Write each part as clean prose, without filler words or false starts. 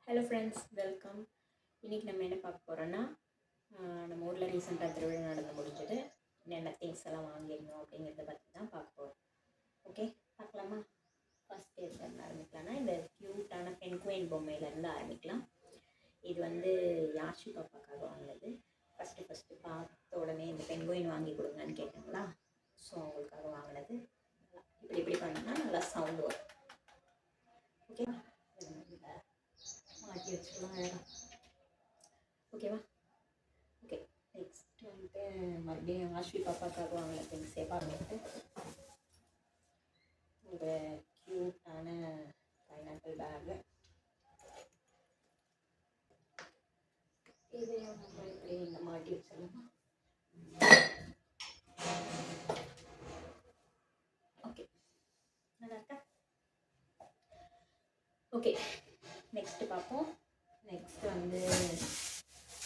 Hello friends, welcome. இன்றைக்கி நம்ம என்ன பார்க்க போகிறோன்னா, நம்ம ஊரில் ரீசெண்டாக திருவிழா நடந்து முடிஞ்சது. என்னென்ன திங்ஸ் எல்லாம் வாங்கியிருந்தோம் அப்படிங்கிறத பற்றி தான் பார்க்க போகிறோம். ஓகே, பார்க்கலாமா? ஃபஸ்ட் எதுலேருந்து ஆரம்பிக்கலாம்னா, இந்த க்யூட்டான பென்குயின் பொம்மையிலேருந்து ஆரம்பிக்கலாம். இது வந்து யாஷி பாப்பாக்காக வாங்கினது. ஃபஸ்ட்டு பார்த்த உடனே இந்த பென்குயின் வாங்கி கொடுங்கன்னு கேட்டாங்களா, ஸோ அவங்களுக்காக வாங்கினது. இப்படி பண்ணோம்னா நல்லா சவுண்டு வரும். ஓகேவா? மாட்டி வச்சுக்கலாம் அழகாக. ஓகேவா? ஓகே, நெக்ஸ்ட் வந்துட்டு மறுபடியும் ஆஷ்வி பாப்பாக்காக வாங்கின திங்ஸே பார்த்துட்டு ஒரு க்யூட்டான பைனாப்பிள் பேகு. இதையும் நம்ம இப்படி இங்கே மாட்டி வச்சிடலாமா? ஓகே, நல்லா இருக்கா? ஓகே, நெக்ஸ்ட்டு பார்ப்போம். நெக்ஸ்ட் வந்து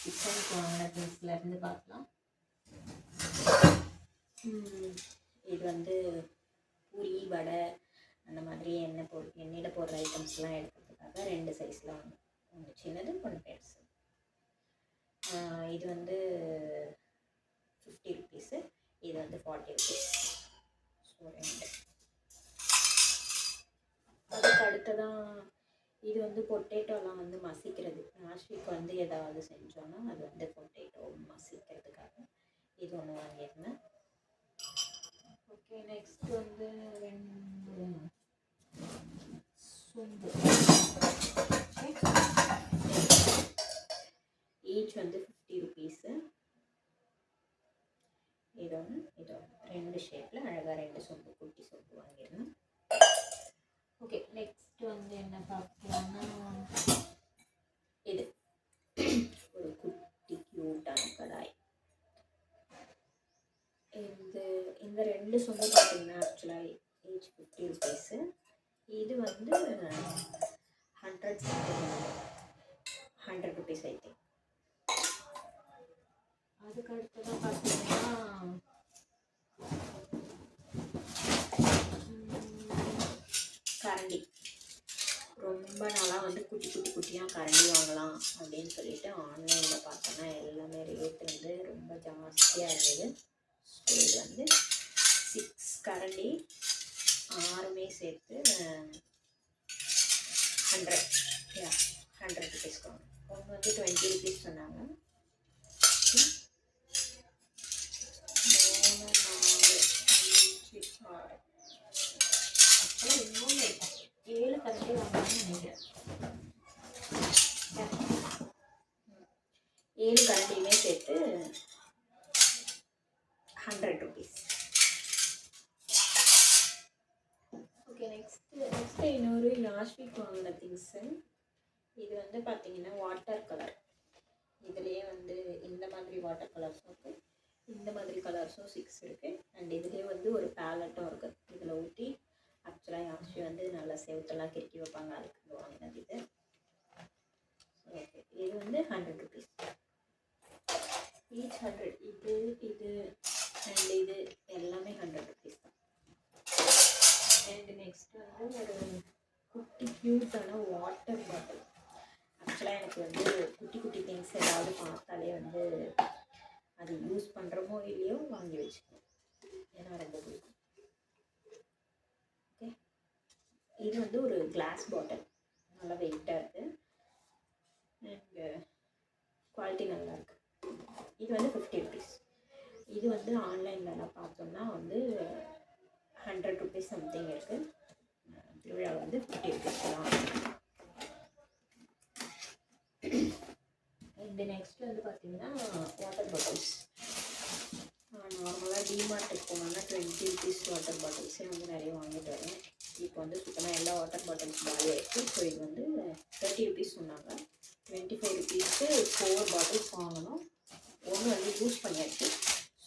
கிச்சனுக்கு வாங்கின திங்ஸ்லேருந்து பார்க்கலாம். இது வந்து பூரி, வடை, அந்த மாதிரி எண்ணெயில் போடுற ஐட்டம்ஸ்லாம் எடுக்கிறதுக்காக 2 சைஸில் வாங்கணும். ஒன்று சின்னது, ஒன்று பெருசு. இது வந்து 50 ருபீஸு, இது வந்து 40 ருபீஸ். ஸோ 2. அதுக்கு அடுத்ததான் இது வந்து பொட்டேட்டோலாம் வந்து மசிக்கிறது. ஆஷ்விக்கு வந்து ஏதாவது செஞ்சோன்னா அது வந்து பொட்டேட்டோ மசிக்கிறதுக்காக இது ஒன்று வாங்கியிருந்தேன். ஓகே, நெக்ஸ்ட் வந்து 2 சொம்பு. ஈச் வந்து 50 ருபீஸு. இது ஒன்று 2 ஷேப்பில் அழகாக 2 சொம்பு, குட்டி சொம்பு வாங்கியிருந்தேன். ஓகே, நெக்ஸ்ட் வந்து என்ன பார்க்கலாம்னா, இது ஒரு குட்டி க்யூட்டான கடாய். இந்த 2 சொம்பு பார்த்தீங்கன்னா ஆக்சுவலாக ஈச் 50 ருபீஸு. இது வந்து 100 ருபீஸ் ஐ திங்க். அதுக்கு அடுத்ததான் பார்த்தீங்கன்னா கரண்டி. ரொம்ப நாளாக வந்து குட்டியாக கரண்டி வாங்கலாம் அப்படின்னு சொல்லிட்டு ஆன்லைனில் பார்த்தோன்னா எல்லாமே ரேட் வந்து ரொம்ப ஜாஸ்தியாக இருந்தது. ஸோ இது வந்து 6 கரண்டி, 6மே சேர்த்து 100 ருபீஸ்க்கு வாங்க. ஒன்று வந்து 20 ருபீஸ் சொன்னாங்க. 3, 4, 5, 6. அப்புறம் இன்னொன்று 7 கரண்டி வாங்கலாம்னு நினைக்கிறேன். 7 கரண்டியுமே சேர்த்து 100 ருபீஸ். ஓகே, நெக்ஸ்ட்டு இன்னொரு யாஷ்விக்கு வாங்கின திங்ஸு. இது வந்து பார்த்தீங்கன்னா வாட்டர் கலர். இதுலேயே வந்து இந்த மாதிரி வாட்டர் கலர்ஸும் இருக்குது, இந்த மாதிரி கலர்ஸும் 6 இருக்குது. அண்ட் இதுலேயே வந்து ஒரு பேலட்டும் இருக்குது. இதில் ஊற்றி ஆக்சுவலாக யாஷ்வி வந்து நல்லா செவத்தெல்லாம் கிறுக்கி வைப்பாங்க, அதுக்கு வாங்கினது இது. ஓகே, இது வந்து 100 ருபீஸ் ஈச். 100. இது அண்ட் இது எல்லாமே 100 ருபீஸ் தான். அண்ட் நெக்ஸ்ட் வந்து ஒரு குட்டி க்யூட்டான வாட்டர் பாட்டில். ஆக்சுவலாக எனக்கு வந்து குட்டி திங்ஸ் ஏதாவது பார்த்தாலே வந்து அது யூஸ் பண்ணுறமோ இல்லையோ வாங்கி வச்சுக்கணும், ஏன்னா ரொம்ப பிடிக்கும். ஓகே, இது வந்து ஒரு கிளாஸ் பாட்டில், நல்லா வெயிட்டாக இருக்குது அண்டு குவாலிட்டி நல்லா இருக்குது. இது வந்து 50 ருபீஸ். இது வந்து ஆன்லைன்லலாம் பார்த்தோம்னா வந்து 100 ருபீஸ் சம்திங் இருக்குது. திருவிழா வந்து 50 ருபீஸ் தான். இந்த நெக்ஸ்ட் வந்து பார்த்தீங்கன்னா வாட்டர் பாட்டில்ஸ். நார்மலாக டிமார்ட்டுக்கு போனோம்னா 20 ருபீஸ் வாட்டர் பாட்டில்ஸே வந்து நிறைய வாங்கிட்டு வரேன். இப்போ வந்து சுத்தமாக எல்லா வாட்டர் பாட்டில்ஸ் காலியாக இருக்குது. ஸோ இது வந்து 30 ருபீஸ் சொன்னாங்க. 25 ருபீஸ்க்கு 4 பாட்டில்ஸ் வாங்கணும். ஒன்று வந்து யூஸ் பண்ணியாச்சு.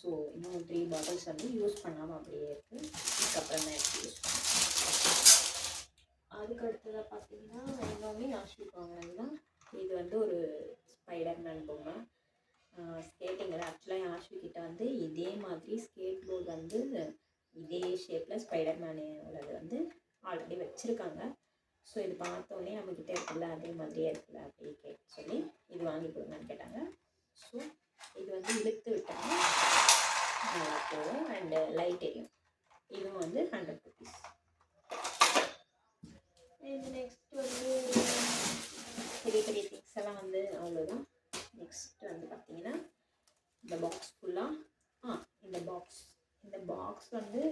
ஸோ இன்னும் 3 பாட்டில்ஸ் வந்து யூஸ் பண்ணாமல் அப்படியே இருக்குது. இதுக்கப்புறம் தான் எடுத்து யூஸ் பண்ணுவேன். அதுக்கு அடுத்ததாக பார்த்தீங்கன்னா இன்னொன்று யாஷ்விக்கு வாங்கினது தான். இது வந்து ஒரு ஸ்பைடர்மேன் பொம்மை. ஸ்கேட்டிங்கில் ஆக்சுவலாக யாஷ்விக்கிட்ட வந்து இதே மாதிரி ஸ்கேட் போர்டு வந்து இதே ஷேப்பில் ஸ்பைடர்மேனோடது வந்து ஆல்ரெடி வச்சுருக்காங்க. ஸோ இது பார்த்தோன்னே நம்மக்கிட்ட இருக்குல்ல அதே மாதிரியே இருக்குல்ல அப்படி கேட்க சொல்லி இது வாங்கி கொடுங்கன்னு கேட்டாங்க. ஸோ இது வந்து இழுத்து விட்டாங்க நல்லா போகும் அண்டு லைட் எரியும். இதுவும் வந்து 100 ருபீஸ். இது நெக்ஸ்ட் வந்து பெரிய பெரிய திங்ஸ் எல்லாம் வந்து அவ்வளோதான். நெக்ஸ்ட் வந்து பார்த்தீங்கன்னா இந்த பாக்ஸ் ஃபுல்லாக இந்த பாக்ஸ் வந்து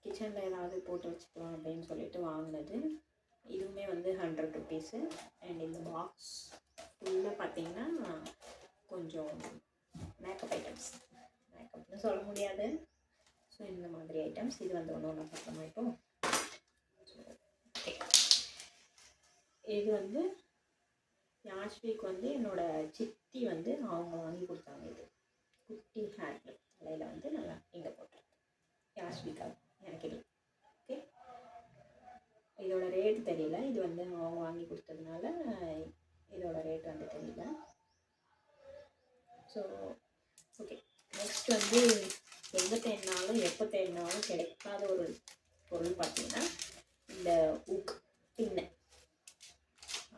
கிச்சனில் ஏதாவது போட்டு வச்சுக்கலாம் அப்படின்னு சொல்லிட்டு வாங்கினது. இதுவுமே வந்து 100 ருபீஸு. அண்ட் இந்த பாக்ஸ் ஃபுல்லாக பார்த்தீங்கன்னா கொஞ்சம் மேக்கப் ஐட்டம்ஸ், மேக்கப்னு சொல்ல முடியாது. ஸோ இந்த மாதிரி ஐட்டம்ஸ் இது வந்து ஒன்று பார்க்கலாமா இப்போ. ஓகே, இது வந்து யாஷ்விக்கு வந்து என்னோடய சித்தி வந்து அவங்க வாங்கி கொடுத்தாங்க. இது குட்டி ஹேர் கிளிப் தலையில் வந்து நல்லா இங்கே போட்டுருக்கு யாஷ்விக்காக, எனக்கு இல்லை. ஓகே, இதோட ரேட் தெரியல. இது வந்து அவங்க வாங்கி கொடுத்ததுனால இதோட ரேட் வந்து தெரியல. ஸோ ஓகே, நெக்ஸ்ட் வந்து எங்கே தேடினாலும் எப்போ தேடினாலும் கிடைக்காத ஒரு பொருள் பார்த்தீங்கன்னா இந்த ஊக் பின்னை.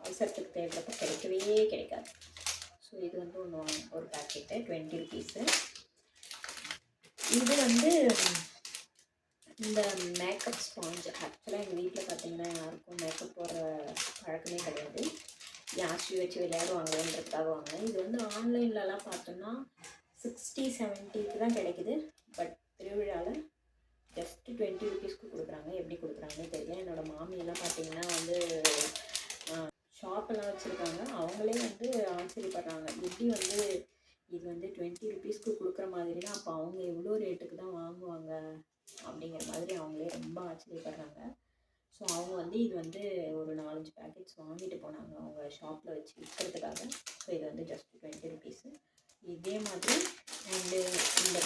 அவசரத்துக்கு தேடுறப்ப கிடைக்கவே கிடைக்காது. ஸோ இது வந்து ஒரு பேக்கெட்டு 20 ருபீஸு. இது வந்து இந்த மேக்கப் ஸ்பாஞ்ச். ஆக்சுவலாக எங்கள் வீட்டில் பார்த்தீங்கன்னா யாருக்கும் மேக்கப் போடுற பழக்கமே கிடையாது. யாஷி வச்சு விளையாடுவாங்கன்றதுக்காக வாங்கினேன். இது வந்து ஆன்லைன்லலாம் பார்த்தோன்னா 60-70க்கு தான் கிடைக்குது. பட் திருவிழாவில் ஜஸ்ட் 20 ருபீஸ்க்கு கொடுக்குறாங்க. எப்படி கொடுக்குறாங்கன்னு தெரியல. என்னோடய மாமியெல்லாம் பார்த்தீங்கன்னா வந்து ஷாப்பெல்லாம் வச்சுருக்காங்க. அவங்களே வந்து ஆச்சரியப்படுறாங்க. எப்படி வந்து இது வந்து 20 ருபீஸ்க்கு கொடுக்குற மாதிரினா அப்போ அவங்க எவ்வளோ ரேட்டுக்கு தான் வாங்குவாங்க அப்படிங்கிற மாதிரி அவங்களே ரொம்ப ஆச்சரியப்படுறாங்க. ஸோ அவங்க வந்து இது வந்து ஒரு 4-5 பேக்கெட்ஸ் வாங்கிட்டு போனாங்க அவங்க ஷாப்பில் வச்சு விற்கிறதுக்காக. ஸோ இது வந்து ஜஸ்ட் 20 ருபீஸு. இதே மாதிரி அண்டு இந்த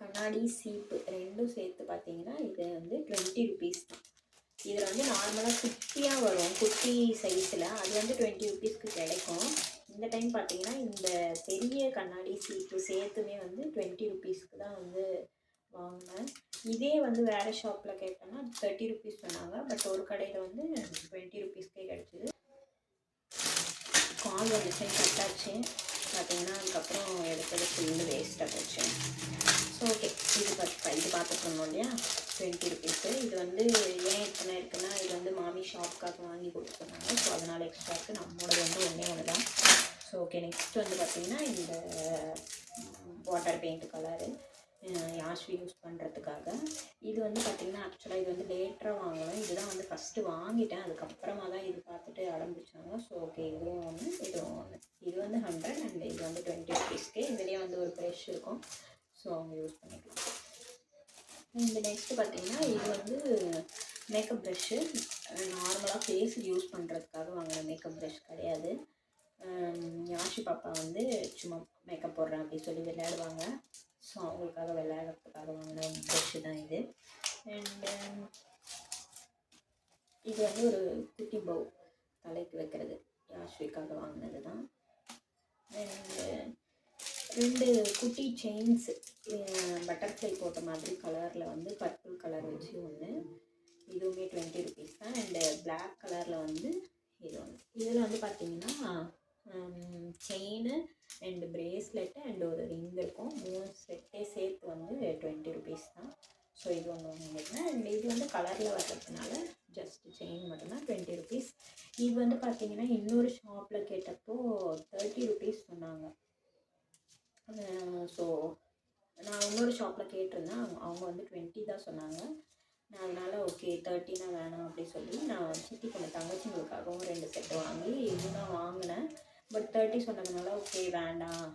கண்ணாடி சீப்பு ரெண்டும் சேர்த்து பார்த்தீங்கன்னா இது வந்து 20 ருபீஸ் தான். இதில் வந்து நார்மலாக குட்டியாக வரும், குட்டி சைஸில். அது வந்து 20 ருபீஸ்க்கு கிடைக்கும். இந்த டைம் பார்த்தீங்கன்னா இந்த பெரிய கண்ணாடி சீப்பு சேர்த்துமே வந்து 20 ருபீஸ்க்கு தான் வந்து வாங்கினேன். இதே வந்து வேறு ஷாப்பில் கேட்டோன்னா 30 ருபீஸ் சொன்னாங்க. பட் ஒரு கடையில் வந்து 20 ருபீஸ்க்கே கிடச்சிது. கால் வந்துச்சு, கட்டாச்சு பார்த்தீங்கன்னா. அதுக்கப்புறம் எடுத்தது ஃபுல்லு வேஸ்ட்டாக போச்சு. ஸோ ஓகே, இது பார்த்துட்டு இருந்தோம் இல்லையா 20 ருபீஸு. இது வந்து ஏன் இத்தனை இருக்குன்னா இது வந்து மாமி ஷாப்காக வாங்கி கொடுத்துருந்தாங்க. ஸோ அதனால் எக்ஸ்ட்ரா இருக்குது. நம்மளோட வந்து ஒன்று தான். ஸோ ஓகே, நெக்ஸ்ட் வந்து பார்த்திங்கன்னா இந்த வாட்டர் பெயிண்ட் கலரு யாஷ்வி யூஸ் பண்ணுறதுக்காக. இது வந்து பார்த்திங்கன்னா ஆக்சுவலாக இது வந்து லேட்டராக வாங்கணும். இதுதான் வந்து ஃபஸ்ட்டு வாங்கிட்டேன். அதுக்கப்புறமா தான் இது பார்த்துட்டு ஆரம்பித்தாங்க. ஸோ ஓகே, இதுவும் ஒன்று இதுவும் ஒன்று. இது வந்து 100 அண்ட் இது வந்து 20 ருபீஸ்க்கு. இதுலேயே வந்து ஒரு ப்ரெஷ் இருக்கும். ஸோ அவங்க யூஸ் பண்ணிக்கலாம். இந்த நெக்ஸ்ட்டு பார்த்திங்கன்னா இது வந்து மேக்கப் ப்ரெஷ்ஷு. நார்மலாக ஃபேஸுக்கு யூஸ் பண்ணுறதுக்காக வாங்கின மேக்கப் ப்ரெஷ் கிடையாது. யாஷி பாப்பா வந்து சும்மா மேக்கப் போடுறேன் அப்படி சொல்லி விளையாடுவாங்க. ஸோ அவங்களுக்காக விளையாடுறதுக்காக வாங்கின ப்ரெஷ்ஷு தான் இது. அண்டு இது வந்து ஒரு குட்டி பவு தலைக்கு வைக்கிறது யாஷ்விக்காக வாங்கினது தான். அண்டு 2 குட்டி செயின்ஸு பட்டர்ஃப்ளை போட்ட மாதிரி கலரில் வந்து பர்பிள் கலர் வச்சு ஒன்று. இதுவுமே 20 ருபீஸ் தான். அண்டு பிளாக் கலரில் வந்து இது ஒன்று. இதில் வந்து பார்த்திங்கன்னா செயின் அண்டு பிரேஸ்லெட்டு அண்டு ஒரு ரிங் இருக்கும். 3 செட்டே சேர்த்து வந்து 20 ருபீஸ் தான். ஸோ இது ஒன்று வாங்கியிருந்தேன். அண்ட் இது வந்து கலரில் வர்றதுனால ஜஸ்ட் செயின் மட்டும்தான் 20 ருபீஸ். இது வந்து பார்த்திங்கன்னா இன்னொரு ஷாப்பில் கேட்டப்போ 30 ருபீஸ் சொன்னாங்க. ஸோ நான் இன்னொரு ஷாப்பில் கேட்டிருந்தேன். அவங்க வந்து 20 தான் சொன்னாங்க. நான் அதனால் ஓகே 30னா வேணாம் அப்படி சொல்லி நான் சித்தி பொண்ணு தங்கச்சிங்களுக்காகவும் 2 செட்டு வாங்கி இதுதான் வாங்கினேன். பட் 30 சொன்னதுனால ஓகே வேண்டாம்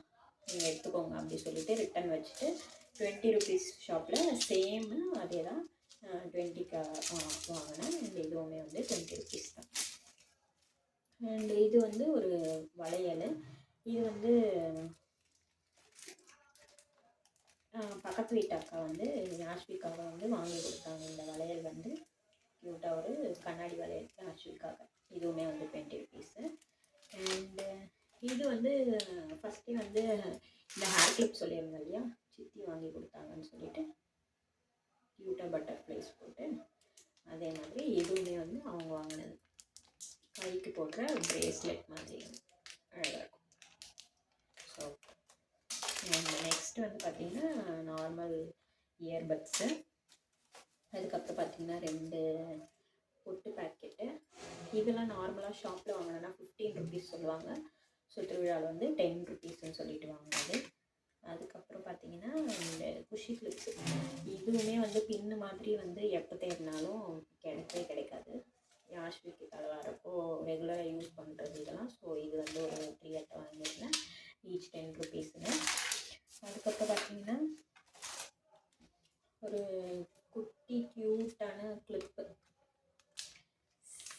நீங்கள் எடுத்துக்கோங்க அப்படி சொல்லிவிட்டு ரிட்டன் வச்சுட்டு 20 ருபீஸ் ஷாப்பில் சேமு அதே தான் 20க்கு வாங்கினேன். அண்ட் இதுவுமே வந்து 20 ருபீஸ் தான். அண்ட் இது வந்து ஒரு வளையல். இது வந்து பக்கத்து வீட்டு அக்கா வந்து யாஷ்விக்காக வந்து வாங்கி கொடுத்தாங்க. இந்த வளையல் வந்து க்யூட்டாக ஒரு கண்ணாடி வளையல் யாஷ்விக்காக. இதுவுமே வந்து 20 ருபீஸு. அண்டு இது வந்து ஃபஸ்ட்டு வந்து இந்த ஹேர் கிளிப் சொல்லியிருந்தேன் இல்லையா சித்தி வாங்கி கொடுத்தாங்கன்னு சொல்லிட்டு க்யூட்டாக பட்டர்ஃப்ளைஸ் போட்டு, அதே மாதிரி இதுவுமே வந்து அவங்க வாங்கினது. கைக்கு போடுற பிரேஸ்லெட் மாதிரி அழகாக இருக்கும். ஸோ நெக்ஸ்ட்டு வந்து பார்த்திங்கன்னா நார்மல் இயர்பட்ஸு. அதுக்கப்புறம் பார்த்திங்கன்னா 2 பொட்டு பேக்கெட்டு. இதெல்லாம் நார்மலாக ஷாப்பில் வாங்கினோன்னா 15 ருபீஸ் சொல்லுவாங்க. ஸோ திருவிழாவில் வந்து 10 ருபீஸ்ன்னு சொல்லிட்டு வாங்கினது. அதுக்கப்புறம் பார்த்திங்கன்னா இந்த குஷி கிளிப்ஸு. இதுவுமே வந்து பின்னு மாதிரி வந்து எப்போ தேடினாலும் கிடைக்கவே கிடைக்காது. யாஷ்விக்கு தலை வரப்போ ரெகுலராக யூஸ் பண்ணுறது இதெல்லாம். ஸோ இது வந்து ஒரு 3 அட்டை வாங்கியிருந்தேன். ஈச் 10 ருபீஸுங்க. அதுக்கப்புறம் பார்த்திங்கன்னா ஒரு குட்டி க்யூட்டான கிளிப்பு.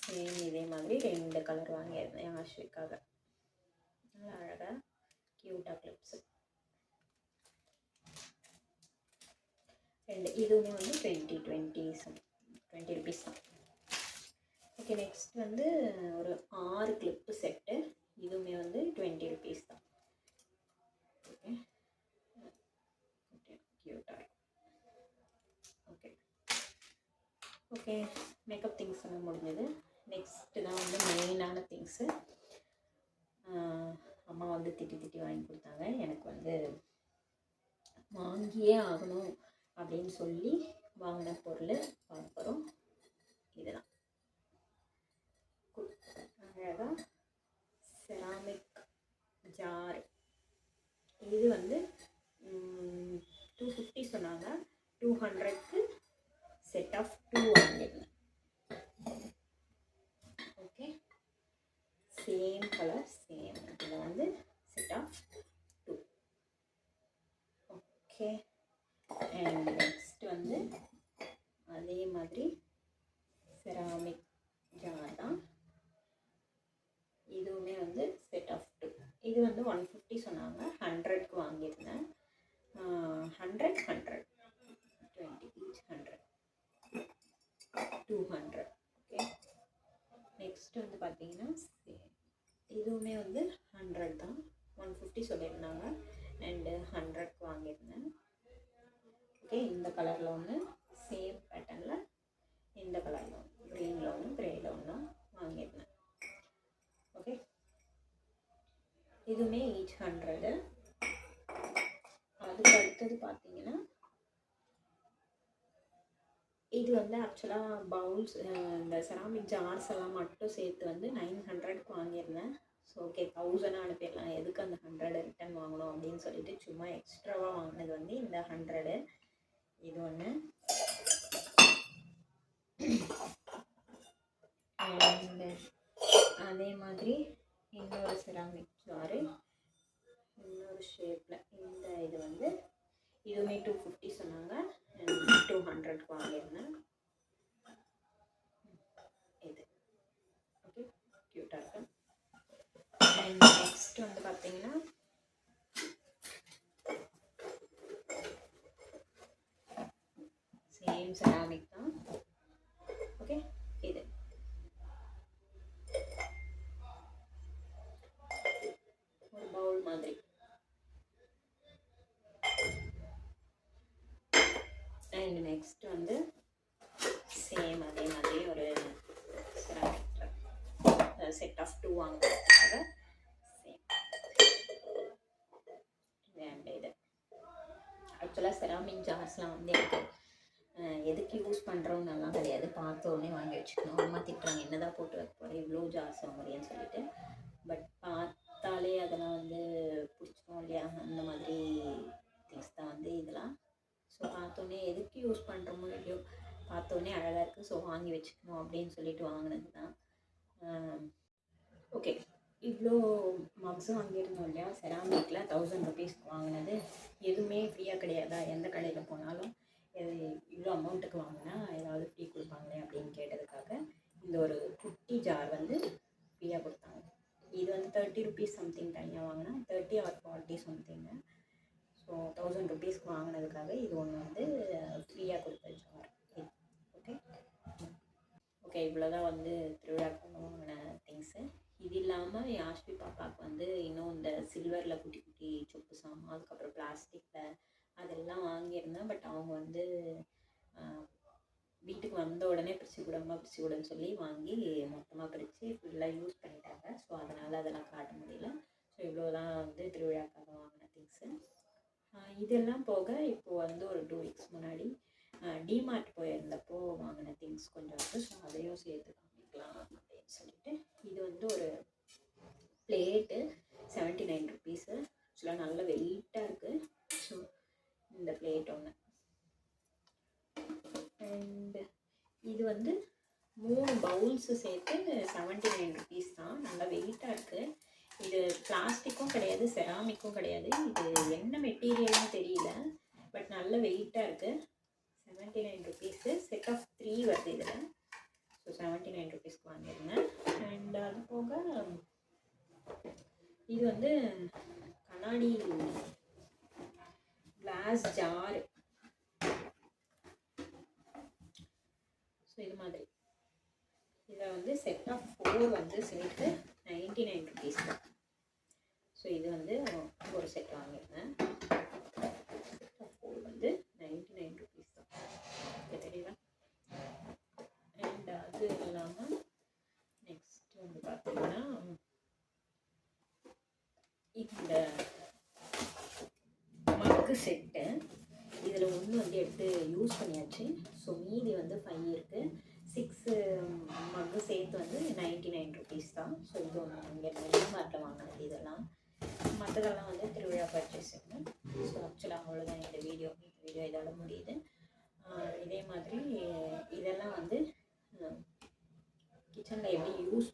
சேம் இதே மாதிரி 2 கலர் வாங்கியிருந்தேன் ஆஷ்விக்காக. நல்லா அழகாக க்யூட்டாக கிளிப்ஸு 2. இதுவுமே வந்து 20 ருபீஸ் தான். ஓகே, நெக்ஸ்ட் வந்து ஒரு 6 கிளிப்பு செட்டு. இதுவுமே வந்து 20 ருபீஸ் தான். ஓகே, க்யூட்டாக இருக்கும். ஓகே, மேக்கப் திங்ஸ் எல்லாம் முடிஞ்சது. நெக்ஸ்ட்டு தான் வந்து மெயினான திங்ஸு. அம்மா வந்து திட்டி வாங்கி கொடுத்தாங்க. எனக்கு வந்து வாங்கியே ஆகணும் அப்படின்னு சொல்லி வாங்கின பொருள் பார்க்குறோம். இதுதான் அழகாக செராமிக் ஜார். இது வந்து 250 சொன்னாங்க. 200க்கு செட் ஆஃப் 2 வாங்கியிருந்தேன். Okay, same colour same. இதில் வந்து set of 2. Okay, and next வந்து அதே மாதிரி செராமிக் ஜார் தான். இதுவுமே வந்து செட் ஆஃப் 2. இது வந்து 150 சொன்னாங்க. 100க்கு வாங்கியிருந்தேன். 100 20 ஈச் 100 200. ஓகே, நெக்ஸ்ட் வந்து பார்த்தீங்கன்னா இதுவுமே வந்து 100 தான். 150 சொல்லியிருந்தாங்க அண்டு 100க்கு வாங்கியிருந்தேன். ஓகே, இந்த கலரில் ஒன்று, சேம் பேட்டர்னில் இந்த கலரில் ஒன்று, க்ரீனில் ஒன்று, க்ரேயில் ஒன்று வாங்கியிருந்தேன். ஓகே, இதுவுமே ஈச் 100. அதுக்கு அடுத்தது பார்த்தீங்கன்னா இது வந்து ஆக்சுவலாக பவுல்ஸ், இந்த செராமிக் ஜார்ஸ் எல்லாம் மட்டும் சேர்த்து வந்து 900க்கு வாங்கியிருந்தேன். ஸோ ஓகே, 1000 அனுப்பிடலாம், எதுக்கு அந்த 100 ரிட்டன் வாங்கணும் அப்படின்னு சொல்லிட்டு சும்மா எக்ஸ்ட்ராவாக வாங்கினது வந்து இந்த 100. இது ஒன்று. அண்ட் அதே மாதிரி இன்னொரு செராமிக் ஜாரு இன்னொரு ஷேப்பில். இந்த இது வந்து இதுவுமே 250 சொன்னாங்க. 200க்கு வாங்கியிருந்தேன். இது ஓகே, க்யூட்டாக இருக்கும். அண்ட் நெக்ஸ்ட் வந்து பார்த்தீங்கன்னா சேம் செராமிக் தான். ஓகே, இது ஒரு பவுல் மாதிரி. அண்ட் நெக்ஸ்ட் வந்து சேம் அதே மாதிரி ஒரு செராமிக் செட் ஆஃப் 2 வாங்குறதுக்காக சேம். அண்ட் இது ஆக்சுவலாக செராமிக் ஜார்ஸ்லாம் வந்து எனக்கு எதுக்கு யூஸ் பண்ணுறோன்னெல்லாம் கிடையாது. பார்த்த உடனே வாங்கி வச்சுக்கணும். அம்மா திட்டுறாங்க, என்னதான் போட்டு வைக்க போகிறேன், இவ்வளோ ஜார்ஸ் வாங்குறேன்னு சொல்லிட்டு. பட் பார்த்தாலே அதெல்லாம் வந்து பிடிச்சிரும் இல்லையா, அந்த மாதிரி திங்ஸ் தான் வந்து இதெல்லாம். ஸோ பார்த்தோன்னே எதுக்கு யூஸ் பண்ணுறோமோ இல்லையோ, பார்த்தோன்னே அழகாக இருக்குது, ஸோ வாங்கி வச்சுக்கணும் அப்படின்னு சொல்லிட்டு வாங்கினது தான். ஓகே, இவ்வளோ மக்ஸும் வாங்கியிருந்தோம் இல்லையா, செராமிக்கில் 1000 ருபீஸ்க்கு வாங்கினது. எதுவுமே ஃப்ரீயாக கிடையாதா, எந்த கடையில் போனாலும் இவ்வளோ அமௌண்ட்டுக்கு வாங்கினா ஏதாவது ஃப்ரீ கொடுப்பாங்களே அப்படின்னு கேட்டதுக்காக இந்த ஒரு குட்டி ஜார் வந்து ஃப்ரீயாக கொடுத்தாங்க. இது வந்து 30 ருபீஸ் சம்திங் தனியாக வாங்கினா, 30 or 40 சம்திங்கு. ஸோ 1000 ருபீஸ்க்கு வாங்கினதுக்காக இது ஒன்று வந்து ஃப்ரீயாக கொடுத்த ஜார். ஓகே ஓகே, இவ்வளோதான் வந்து திருவிழாக்கு வாங்கின திங்ஸு. இது இல்லாமல் யாஷ்வி பாப்பாவுக்கு வந்து இன்னும் இந்த சில்வரில் குட்டி குட்டி சொப்பு சாமான், அதுக்கப்புறம் பிளாஸ்டிக்கில் அதெல்லாம் வாங்கியிருந்தேன். பட் அவங்க வந்து வீட்டுக்கு வந்த உடனே பிரித்து கூடன்னு சொல்லி வாங்கி மொத்தமாக பிரித்து ஃபுல்லாக யூஸ் பண்ணிட்டாங்க. ஸோ அதனால் அதெல்லாம் காட்ட முடியல. ஸோ இவ்வளோ தான் வந்து திருவிழாக்காக வாங்கின திங்ஸு. இதெல்லாம் போக இப்போது வந்து ஒரு 2 வீக்ஸ் முன்னாடி டிமார்ட் போயிருந்தப்போ வாங்கின திங்ஸ் கொஞ்சம் இருக்குது. ஸோ அதையும் சேர்த்து காமிக்கலாம் அப்படின்னு சொல்லிட்டு, இது வந்து ஒரு பிளேட்டு 79 ருபீஸு. ஆக்சுவலாக நல்ல வெயிட்டாக இருக்குது. ஸோ இந்த பிளேட் ஒன்று. அண்டு இது வந்து 3 பவுல்ஸு சேர்த்து 79 ருபீஸ் தான். நல்லா வெயிட்டாக இருக்குது. இது பிளாஸ்டிக்கும் கிடையாது, செராமிக்கும் கிடையாது. இது என்ன மெட்டீரியல்னு தெரியல, பட் நல்ல வெயிட்டாக இருக்குது. 79 ருபீஸு. செட் ஆஃப் 3 வருது இதில். ஸோ 79 ருபீஸ்க்கு வாங்கியிருந்தேன். அண்ட் அது போக இது வந்து கண்ணாடி கிளாஸ் ஜாரு. ஸோ இது மாதிரி இதில் வந்து செட் ஆஃப் 4 வந்து சேர்த்து 99 ருபீஸ் தான். ஸோ இது வந்து ஒரு செட் வாங்கியிருந்தேன். செட் ஆஃப் 4 வந்து 99 ருபீஸ் தான். தெரியல. அண்ட் அது இல்லாமல் நெக்ஸ்ட் வந்து பார்த்தீங்கன்னா இந்த மக்கு செட்டு. இதில் ஒன்று வந்து எடுத்து யூஸ் பண்ணியாச்சு. ஸோ மீதி வந்து 5 இருக்குது. 6 மக்கு சேர்த்து வந்து 99 ருபீஸ் தான். ஸோ இது ஒன்று இங்கே டிமார்ட்டில் வாங்கினது. இதெல்லாம் மற்றதெல்லாம் வந்து திருவிழா பர்ச்சேஸுங்க. ஸோ ஆக்சுவலாக அவ்வளோதான் இந்த வீடியோ இதோட முடியுது. இதே மாதிரி இதெல்லாம் வந்து கிச்சனில் எப்படி யூஸ்